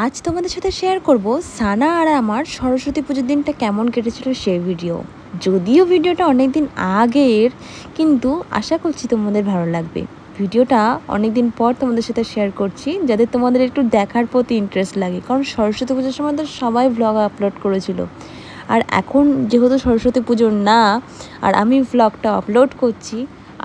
আজ তোমাদের সাথে শেয়ার করব সানা আর আমার সরস্বতী পুজোর দিনটা কেমন কেটেছিল সেই ভিডিও। যদিও ভিডিওটা অনেক দিন আগের, কিন্তু আশা করছি তোমাদের ভালো লাগবে। ভিডিওটা অনেক দিন পর তোমাদের সাথে শেয়ার করছি, যাতে তোমাদের একটু দেখার প্রতি ইন্টারেস্ট লাগে, কারণ সরস্বতী পুজোর সময় তো সবাই ব্লগ আপলোড করেছিল। আর এখন যেহেতু সরস্বতী পুজো না, আর আমি ব্লগটা আপলোড করছি,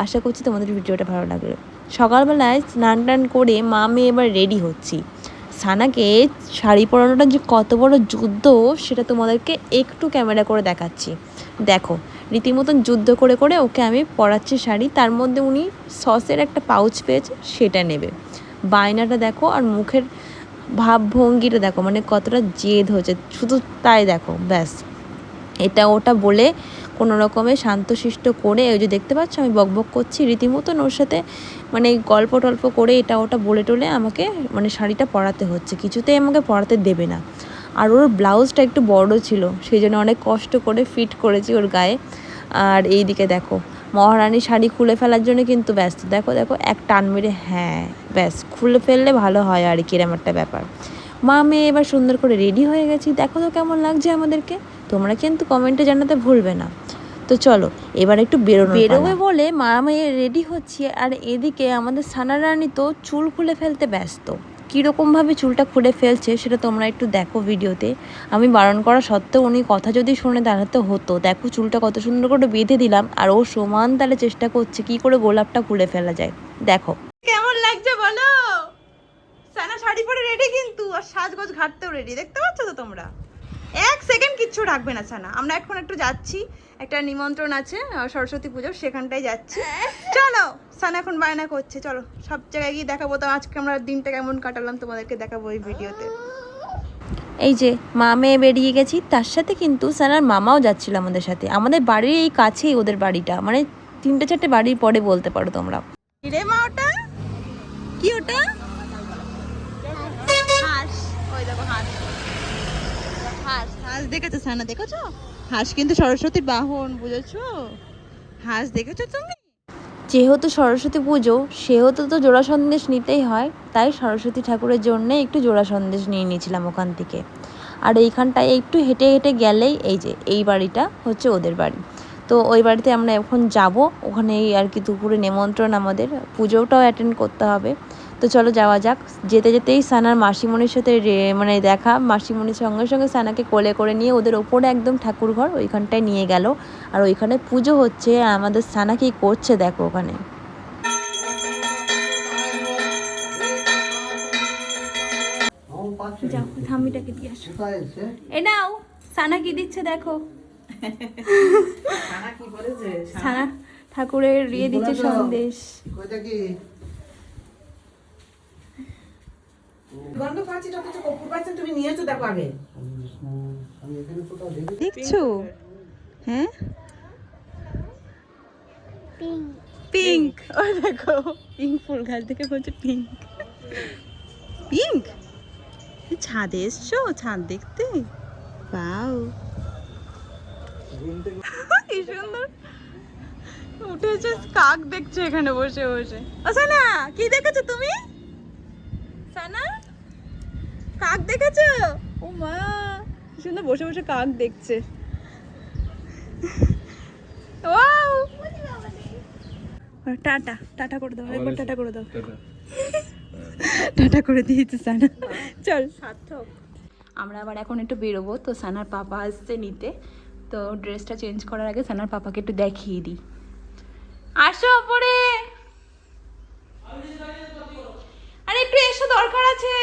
আশা করছি তোমাদের ভিডিওটা ভালো লাগবে। সকালবেলায় স্নান টান করে মা মেয়ে এবার রেডি হচ্ছি। সানাকে শাড়ি পরানোটা যে কত বড় যুদ্ধ সেটা তোমাদেরকে একটু ক্যামেরা করে দেখাচ্ছি। দেখো, রীতিমতন যুদ্ধ করে করে ওকে আমি পরাচ্ছি শাড়ি। তার মধ্যে উনি সসের একটা পাউচ পেয়েছে, সেটা নেবে। বায়নাটা দেখো, আর মুখের ভাবভঙ্গিটা দেখো, মানে কতটা জেদ হচ্ছে। শুধু তাই দেখো, ব্যাস এটা ওটা বলে কোনো রকমে শান্তশিষ্ট করে, ওই যে দেখতে পাচ্ছ আমি বকবক করছি রীতিমতন ওর সাথে, মানে গল্প টল্প করে এটা ওটা বলে টলে আমাকে মানে শাড়িটা পরাতে হচ্ছে, কিছুতেই আমাকে পরাতে দেবে না। আর ওর ব্লাউজটা একটু বড় ছিল, সেই জন্য অনেক কষ্ট করে ফিট করেছি ওর গায়ে। আর এই দিকে দেখো, মহারানী শাড়ি খুলে ফেলার জন্য কিন্তু ব্যস্ত। দেখো দেখো, এক টান মেরে, হ্যাঁ ব্যাস খুলে ফেললে ভালো হয় আর কি, এরম একটা ব্যাপার। মা মেয়ে এবার সুন্দর করে রেডি হয়ে গেছি। দেখো তো কেমন লাগছে আমাদেরকে, তোমরা কিন্তু কমেন্টে জানাতে ভুলবে না। তো চলো এবার একটু বেরোবে বলে মা মেয়ে রেডি হচ্ছি। আর এদিকে আমাদের সানা রানী তো চুল খুলে ফেলতে ব্যস্ত। কীরকমভাবে চুলটা খুলে ফেলছে সেটা তোমরা একটু দেখো ভিডিওতে। আমি বারণ করা সত্ত্বেও উনি কথা যদি শুনে দাঁড়াতে হতো। দেখো চুলটা কত সুন্দর করে বেঁধে দিলাম, আর ও সমান তালে চেষ্টা করছে কি করে গোলাপটা খুলে ফেলা যায়। দেখো কেমন লাগছে বলো। সানা শাড়ি পরে রেডি, কিন্তু আর সাজগোজ ঘাটতেও রেডি, দেখতে পাচ্ছ তো তোমরা। এক সেকেন্ড কিচ্ছু রাখবে না সানা। আমরা এখন একটু যাচ্ছি, একটা নিমন্ত্রণ আছে সরস্বতী পুজোর, সেখানটাই যাচ্ছি। চলো, সানা এখন বায়না করছে, চলো সব জায়গায় গিয়ে দেখাবো। তো আজকে আমরা দিনটা কেমন কাটালাম তোমাদেরকে দেখাবো এই ভিডিওতে। এই যে মা মেয়ে বেরিয়ে গেছি, তার সাথে কিন্তু সানার মামাও যাচ্ছিল আমাদের সাথে। আমাদের বাড়ির এই কাছেই ওদের বাড়িটা, মানে 3-4 বাড়ির পরে বলতে পারো তোমরা। রে মা, ওটা কি? ওটা হাঁস। ওই দেখো হাঁস, হাঁস হাঁস দেখেছো সানা? দেখেছো হাঁস কিন্তু সরস্বতীর বাহন, বুঝেছো? হাঁস দেখেছো তুমি? যেহেতু সরস্বতী পুজো, সেহেতু তো জোড়া সন্দেশ নিতেই হয়, তাই সরস্বতী ঠাকুরের জন্য একটু জোড়া সন্দেশ নিয়ে নিয়েছিলাম ওখান থেকে। আর এইখানটায় একটু হেঁটে হেঁটে গেলেই এই যে এই বাড়িটা হচ্ছে ওদের বাড়ি। তো ওই বাড়িতে আমরা এখন যাব, ওখানে আর কি দুপুরে নেমন্ত্রণ, আমাদের পুজোটাও অ্যাটেন্ড করতে হবে। তো চলো যাওয়া যাক। যেতে যেতেই সানার মাসিমণির সাথে মানে দেখা, মাসিমণির সঙ্গে সঙ্গে সানাকে কোলে করে নিয়ে ওদের ওপরে একদম ঠাকুর ঘর ওইখানটায় নিয়ে গেল। আর ওইখানে পুজো হচ্ছে, আমাদের সানা কি করছে দেখো ওখানে। যাও ঠাম্মিটাকে দিয়ে আসো। এ নাও, সানা কি দিচ্ছে দেখো। সানা ঠাকুরের দিয়ে দিচ্ছে সন্দেশ। গন্ধ পাচ্ছি, যত কপুর পাচ্ছেন তুমি নিয়েছো, দেখো আগে দেখছো? হ্যাঁ, পিঙ্ক। ও দেখো, পিঙ্ক ফুল গাছ থেকে বলছে পিঙ্ক। পিঙ্ক, ছাদে এসছো ছাদ দেখতে? পাও কি সুন্দর উঠেছে। কাক দেখছো এখানে বসে বসে। ও সানা, কি দেখেছো তুমি? সানা, কাক দেখেছো? ও মা, কি সুন্দর বসে বসে কাক দেখছে। ওয়াও, টাটা টাটা করে দাও, একবার টাটা করে দাও। টাটা করে দিয়েছে সানা। চল সার্থক। আমরা আবার এখন একটু বেরোবো, তো সানার পাপা আসছে নিতে। তো ড্রেসটা চেঞ্জ করার আগে সানার পাপাকে একটু দেখিয়ে দিই। আসো ওপরে, আরে একটু এসো, দরকার আছে।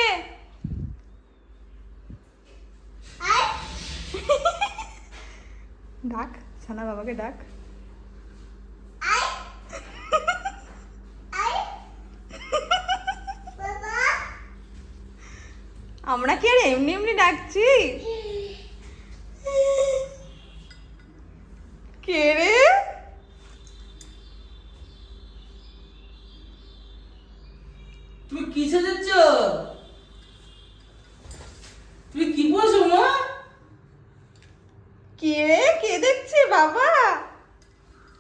ডাক সানা, বাবাকে ডাক। আমরা কি আর এমনি এমনি ডাকছি? কে রে? তুমি কি সেজেছ? তুমি কি বলছো মা? কে রে? কে দেখছে বাবা?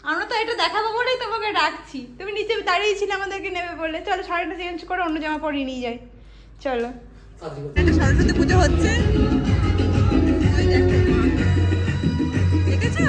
আমরা তো এটা দেখাবো বলেই তোমাকে ডাকছি। তুমি নিচে দাঁড়িয়ে ছিলে আমাদেরকে নেবে বলে। চলো শাড়িটা চেঞ্জ করে অন্য জামা পরিয়ে নিয়ে যাই, চলো। কাজ করতে। একটা সরস্বতী পুজো হচ্ছে, ওই দেখো, দেখেছো?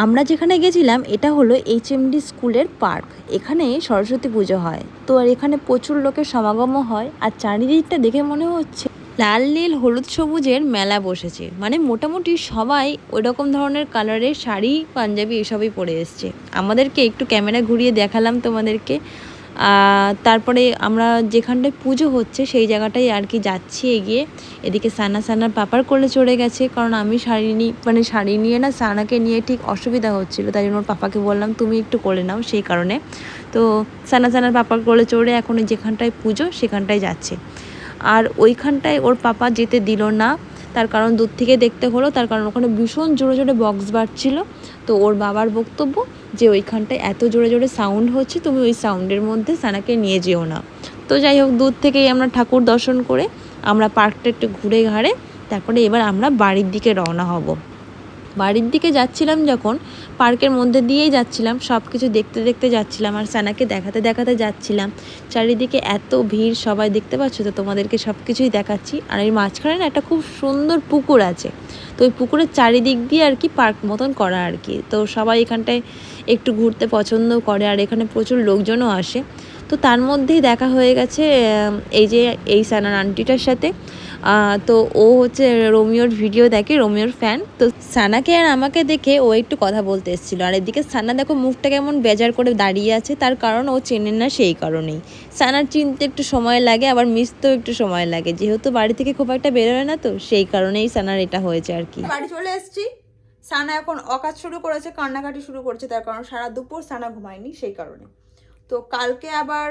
আমরা যেখানে গেছিলাম এটা হলো HMD স্কুলের পার্ক। এখানে সরস্বতী পুজো হয়, তো আর এখানে প্রচুর লোকের সমাগমও হয়। আর চারিদিকটা দেখে মনে হচ্ছে লাল নীল হলুদ সবুজের মেলা বসেছে, মানে মোটামুটি সবাই ওই রকম ধরনের কালারের শাড়ি পাঞ্জাবি এসবই পরে এসছে। আমাদেরকে একটু ক্যামেরা ঘুরিয়ে দেখালাম তোমাদেরকে। তারপরে আমরা যেখানটায় পুজো হচ্ছে সেই জায়গাটায় আর কি যাচ্ছি এগিয়ে। এদিকে সানার পাপার কোলে চড়ে গেছে, কারণ আমি শাড়ি নিয়ে না সানাকে নিয়ে ঠিক অসুবিধা হচ্ছিলো, তাই জন্য ওর পাপাকে বললাম তুমি একটু কোলে নাও, সেই কারণে। তো সানার পাপার কোলে চড়ে এখন যেখানটায় পুজো সেখানটায় যাচ্ছে। আর ওইখানটায় ওর পাপা যেতে দিল না, তার কারণ দূর থেকে দেখতে হলো, তার কারণ ওখানে ভীষণ জোরে জোরে বক্স বাজছিল। তো ওর বাবার বক্তব্য যে ওইখানটায় এত জোরে জোরে সাউন্ড হচ্ছে, তুমি ওই সাউন্ডের মধ্যে সানাকে নিয়ে যেও না। তো যাই হোক, দূর থেকেই আমরা ঠাকুর দর্শন করে আমরা পার্কটা একটু ঘুরে ঘাড়ে তারপরে এবার আমরা বাড়ির দিকে রওনা হব। বাড়ির দিকে যাচ্ছিলাম যখন, পার্কের মধ্যে দিয়েই যাচ্ছিলাম, সব কিছু দেখতে দেখতে যাচ্ছিলাম আর সানাকে দেখাতে দেখাতে যাচ্ছিলাম। চারিদিকে এত ভিড়, সবাই দেখতে পাচ্ছ তো, তোমাদেরকে সব কিছুই দেখাচ্ছি। আর এই মাঝখানে না একটা খুব সুন্দর পুকুর আছে, তো ওই পুকুরের চারিদিক দিয়ে আর কি পার্ক মতন করা আর কি। তো সবাই এখানটায় একটু ঘুরতে পছন্দ করে, আর এখানে প্রচুর লোকজনও আসে। তো তার মধ্যেই দেখা হয়ে গেছে এই সানার আন্টিটার সাথে। তো ও হচ্ছে রোমিওর ভিডিও দেখে, রোমিওর ফ্যান। তো সানাকে আর আমাকে দেখে ও একটু কথা বলতে এসেছিলো। আর এদিকে সানা দেখো মুখটা কেমন বেজার করে দাঁড়িয়ে আছে, তার কারণ ও চেনে না, সেই কারণেই। সানার চিনতে একটু সময় লাগে, আবার মিশতেও একটু সময় লাগে, যেহেতু বাড়ি থেকে খুব একটা বেরোয় না, তো সেই কারণেই সানার এটা হয়েছে আর কি। বাড়ি চলে এসেছি। সানা এখন অকাজ শুরু করেছে, কান্নাকাটি শুরু করছে, তার কারণ সারা দুপুর সানা ঘুমায়নি, সেই কারণে। তো কালকে আবার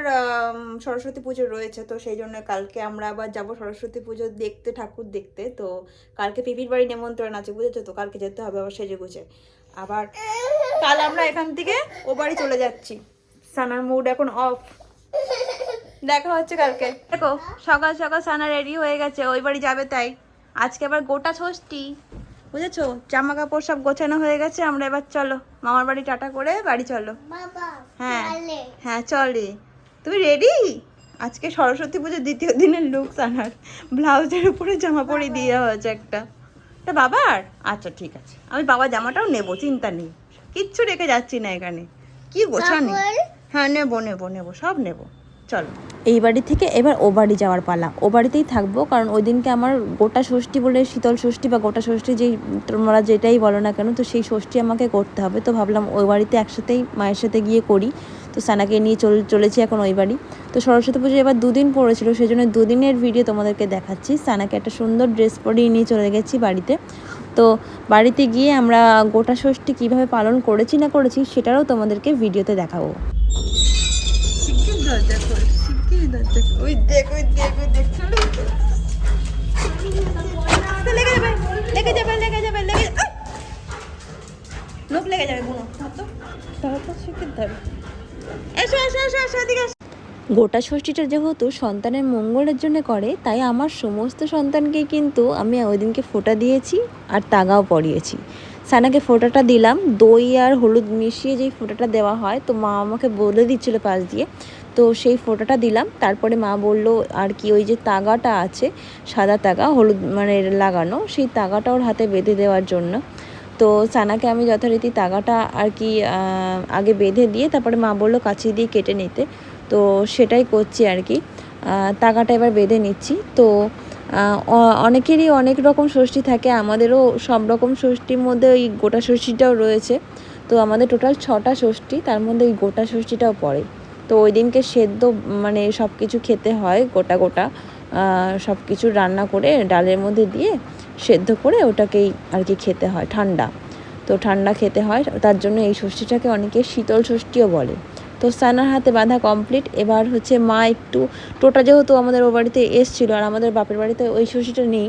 সরস্বতী পুজো রয়েছে, তো সেই জন্য কালকে আমরা আবার যাব সরস্বতী পুজো দেখতে, ঠাকুর দেখতে। তো কালকে পিপির বাড়ি নিমন্ত্রণ আছে, বুঝেছো তো, কালকে যেতে হবে আবার সেজে গুজে। আবার কাল আমরা এখান থেকে ও বাড়ি চলে যাচ্ছি। সানার মুড এখন অফ, দেখা হচ্ছে কালকে। দেখো সকাল সকাল সানা রেডি হয়ে গেছে, ওই বাড়ি যাবে তাই। আজকে আবার গোটা ষষ্ঠী, বুঝেছো, জামা কাপড় সব গোছানো হয়ে গেছে। আমরা এবার চলো মামার বাড়ি টাটা করে বাড়ি চলো। হ্যাঁ হ্যাঁ চলে। তুমি রেডি? আজকে সরস্বতী পুজোর দ্বিতীয় দিনের লুক সানার, ব্লাউজের উপরে জামা পরে দিয়ে হয়েছে একটা। তা বাবার? আচ্ছা ঠিক আছে, আমি বাবার জামাটাও নেবো, চিন্তা নেই, কিচ্ছু রেখে যাচ্ছি না এখানে। কি গোছানি? হ্যাঁ নেবো নেবো নেবো, সব নেবো, চলো। এই বাড়ি থেকে এবার ও বাড়ি যাওয়ার পালা। ও বাড়িতেই থাকবো, কারণ ওই দিনকে আমার গোটা ষষ্ঠী বলে, শীতল ষষ্ঠী বা গোটা ষষ্ঠী যেই তোমরা যেটাই বলো না কেন, তো সেই ষষ্ঠী আমাকে করতে হবে। তো ভাবলাম ওই বাড়িতে একসাথেই মায়ের সাথে গিয়ে করি। তো সানাকে নিয়ে চলেছি এখন ওই বাড়ি। তো সরস্বতী পুজো এবার 2 দিন পড়েছিল, সেই জন্য 2 দিনের ভিডিও তোমাদেরকে দেখাচ্ছি। সানাকে একটা সুন্দর ড্রেস পরিয়ে নিয়ে চলে গেছি বাড়িতে। তো বাড়িতে গিয়ে আমরা গোটা ষষ্ঠী কীভাবে পালন করেছি না করেছি সেটাও তোমাদেরকে ভিডিওতে দেখাবো। ওই দেখ ওই দেখ ওই দেখ, লেগে যাবে লেগে যাবে লেগে যাবে লেগে, লোক লেগে যাবে বুনো, তো শিখতে ধর। এসো এসো এসো এসো, এদিকে এসো। গোটা ষষ্ঠীটা যেহেতু সন্তানের মঙ্গলের জন্য করে, তাই আমার সমস্ত সন্তানকেই কিন্তু আমি ওই দিনকে ফোঁটা দিয়েছি আর তাগাও পরিয়েছি। সানাকে ফোঁটাটা দিলাম, দই আর হলুদ মিশিয়ে যেই ফোঁটাটা দেওয়া হয়, তো মা আমাকে বলে দিচ্ছিলো পাশ দিয়ে, তো সেই ফোঁটাটা দিলাম। তারপরে মা বলল আর কি, ওই যে তাগাটা আছে সাদা তাগা হলুদ মানে লাগানো, সেই তাগাটা ওর হাতে বেঁধে দেওয়ার জন্য। তো সানাকে আমি যথারীতি তাগাটা আর কি আগে বেঁধে দিয়ে তারপরে মা বললো কাছি দিয়ে কেটে নিতে, তো সেটাই করছি আর কি। তাগাটা এবার বেঁধে নিচ্ছি। তো অনেকেরই অনেক রকম ষষ্ঠী থাকে, আমাদেরও সব রকম ষষ্ঠীর মধ্যে ওই গোটা ষষ্ঠীটাও রয়েছে। তো আমাদের টোটাল 6টা ষষ্ঠী, তার মধ্যে ওই গোটা ষষ্ঠীটাও পড়ে। তো ওই দিনকে সেদ্ধ মানে সব কিছু খেতে হয়, গোটা গোটা সব কিছু রান্না করে ডালের মধ্যে দিয়ে সেদ্ধ করে ওটাকেই আর কি খেতে হয়, ঠান্ডা। তো ঠান্ডা খেতে হয়, তার জন্য এই ষষ্ঠীটাকে অনেকে শীতল ষষ্ঠীও বলে। তো সানার হাতে বাঁধা কমপ্লিট। এবার হচ্ছে মা একটু, টোটা যেহেতু আমাদের ও বাড়িতে এসছিলো আর আমাদের বাপের বাড়িতে ওই ষষ্ঠীটা নেই,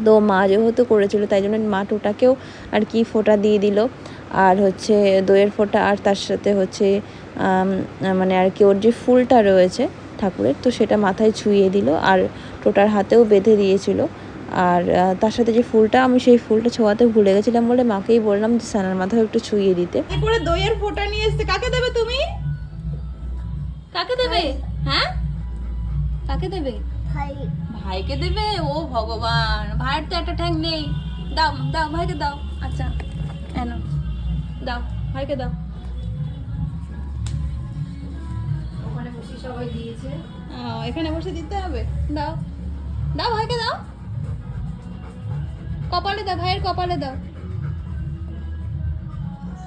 তো মা যেহেতু করেছিল তাই জন্য মা টোটাকেও আর কি ফোঁটা দিয়ে দিল। আর হচ্ছে দইয়ের ফোঁটা, আর তার সাথে হচ্ছে মানে আর কি ওর যে ফুলটা রয়েছে ঠাকুরের, তো সেটা মাথায় ছুঁয়ে দিল আর টোটার হাতেও বেঁধে দিয়েছিল। আর তার সাথে যে ফুলটা, আমি সেই ফুলটা ছোঁয়াতে ভুলে গেছিলাম বলে মাকেই বললাম যে সানার মাথায় একটু ছুঁয়ে দিতে। কি করে দইয়ের ফোঁটা নিয়ে এসেছে, কাকে দেবে তুমি? কাকে দেবে? হ্যাঁ, কাকে দেবে? ভাইকে দেবে। ও ভগবান, ভাইয়ের তো একটা ঠ্যাং নেই। দাও দাও, ভাইকে দাও। আচ্ছা এনো, দাও ভাইকে দাও। এখানে বসে দিতে হবে। দাও দাও, ভাইকে দাও। কপালে দাও, ভাইয়ের কপালে দাও।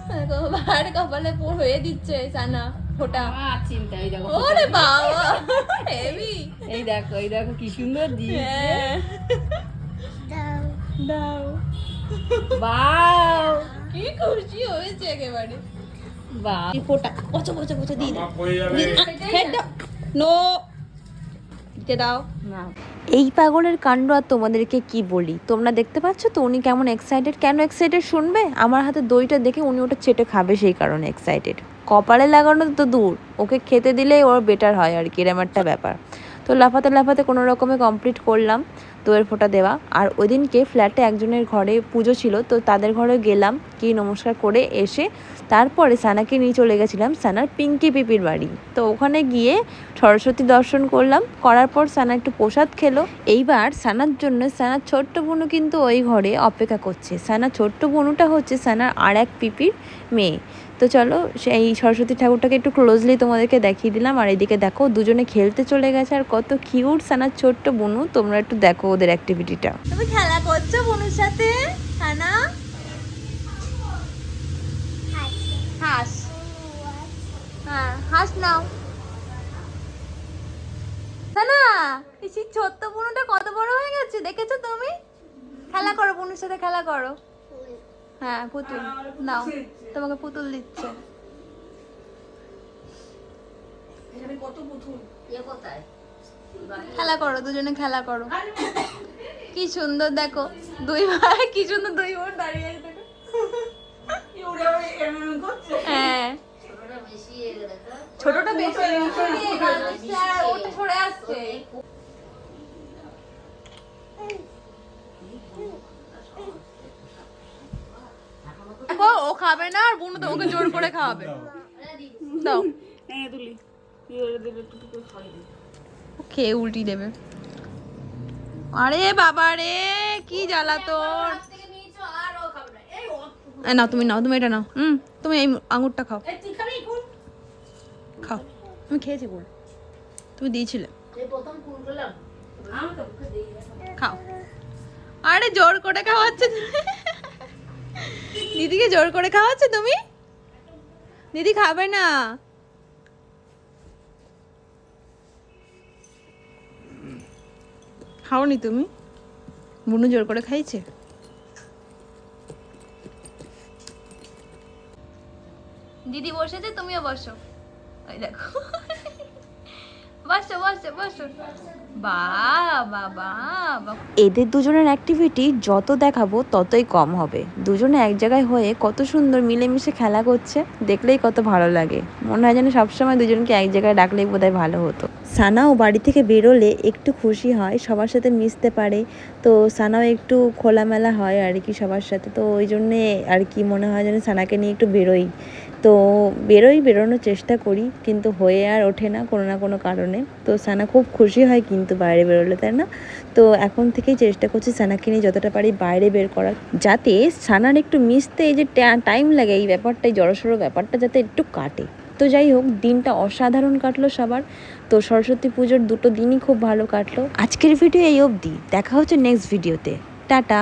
দেখো, ভাইয়ের কপালে হয়ে দিচ্ছে সানা ফোঁটা। চিন্তা, এই দেখো ওরে বাবা, হেভি। এই দেখো কি সুন্দর দিয়েছে। দাও। বাও, কি খুশি হয়েছে একেবারে। বাহ, এই ফোঁটা পচো পচো পচো দিয়ে দাও। হেড দাও। নো, দিতে দাও। না এই পাগলের কাণ্ড আর তোমাদেরকে কি বলি, তোমরা দেখতে পাচ্ছ তো উনি কেমন এক্সাইটেড। কেন এক্সাইটেড শুনবে? আমার হাতে দইটা দেখে উনি ওটা চেটে খাবে, সেই কারণে এক্সাইটেড। কপালে লাগানো তো দূর, ওকে খেতে দিলে ওর বেটার হয় আর কি, এরম একটা ব্যাপার। তো লাফাতে লাফাতে কোনো রকমে কমপ্লিট করলাম দইয়ের ফোঁটা দেওয়া। আর ওই দিনকে ফ্ল্যাটে একজনের ঘরে পুজো ছিল, তো তাদের ঘরে গেলাম, কি নমস্কার করে এসে তারপরে সানাকে নিয়ে চলে গেছিলাম সানার পিঙ্কি পিপির বাড়ি। তো ওখানে গিয়ে সরস্বতী দর্শন করলাম, করার পর সানা একটু প্রসাদ খেলো। এইবার সানার জন্য সানার ছোট্ট বোনু কিন্তু ওই ঘরে অপেক্ষা করছে। সানার ছোট্ট বোনুটা হচ্ছে সানার আর এক পিপির মেয়ে। তো চলো সেই সরস্বতী ঠাকুরটাকে একটু ক্লোজলি তোমাদেরকে দেখিয়ে দিলাম। আর এদিকে দেখো দুজনে খেলতে চলে গেছে, আর কত কিউট সানার ছোট্ট বোনু। তোমরা একটু দেখো ওদের অ্যাক্টিভিটিটা। তুমি খেলা করছো বোনুর সাথে? সানা হাস, হ্যাঁ হাস নাও। সানা, এই ছোট্ট বোনুটা কত বড় হয়ে গেছে দেখেছো তুমি? খেলা করো বোনুর সাথে, খেলা করো। হ্যাঁ পুতুল নাও, তোমাকে পুতুল দিচ্ছে। খেলা করো, দুজনে খেলা করো। কি সুন্দর দেখো, দুই ভাই কি সুন্দর, দুই বোন দাঁড়িয়ে আছে দেখো। হ্যাঁ, ছোটটা বেশি, ওটা সরে আসছে। দেখো ও খাবে না, আর বোন তো ওকে জোর করে খাওয়াবে। দাও, খেয়ে উল্টি দেবে। আরে বাবা রে, কি জ্বালা তোর। নাও তুমি, নাও তুমি, এটা নাও। তুমি এই আঙুরটা খাও। খাও, তুমি খেয়েছি গুড়, তুমি দিয়েছিলে। খাও। আরে জোর করে খাওয়াচ্ছে দিদিকে, জোর করে খাওয়াচ্ছে তুমি। দিদি খাবে না। খাওনি তুমি? বুনু জোর করে খাইছে। দিদি বসেছে, তুমিও বসো। ওই দেখো, বসো বসো বসো। বাবা বাবা, এদের দুজনের অ্যাক্টিভিটি যত দেখাবো ততই কম হবে। দুজনে এক জায়গায় হয়ে কত সুন্দর মিলেমিশে খেলা করছে, দেখলেই কত ভালো লাগে। মনে হয় যেন সবসময় দুজনকে এক জায়গায় ডাকলেই বোধহয় ভালো হতো। সানাও বাড়ি থেকে বেরোলে একটু খুশি হয়, সবার সাথে মিশতে পারে। তো সানাও একটু খোলামেলা হয় আর কি সবার সাথে। তো ওই জন্যে আর কি মনে হয় যেন সানাকে নিয়ে একটু বেরোই। তো বেরোনোর চেষ্টা করি, কিন্তু হয়ে আর ওঠে না কোনো না কোনো কারণে। তো সানা খুব খুশি হয় কিন্তু বাইরে বেরোলে, তাই না? তো এখন থেকেই চেষ্টা করছি সানাকে নিয়ে যতটা পারি বাইরে বের করার, যাতে সানার একটু মিশতে এই যে টাইম লাগে, এই ব্যাপারটাই জড়সড়ো ব্যাপারটা যাতে একটু কাটে। তো যাই হোক, দিনটা অসাধারণ কাটলো সবার। তো সরস্বতী পুজোর দুটো দিনই খুব ভালো কাটলো। আজকের ভিডিও এই অবধি, দেখা হচ্ছে নেক্সট ভিডিওতে। টাটা।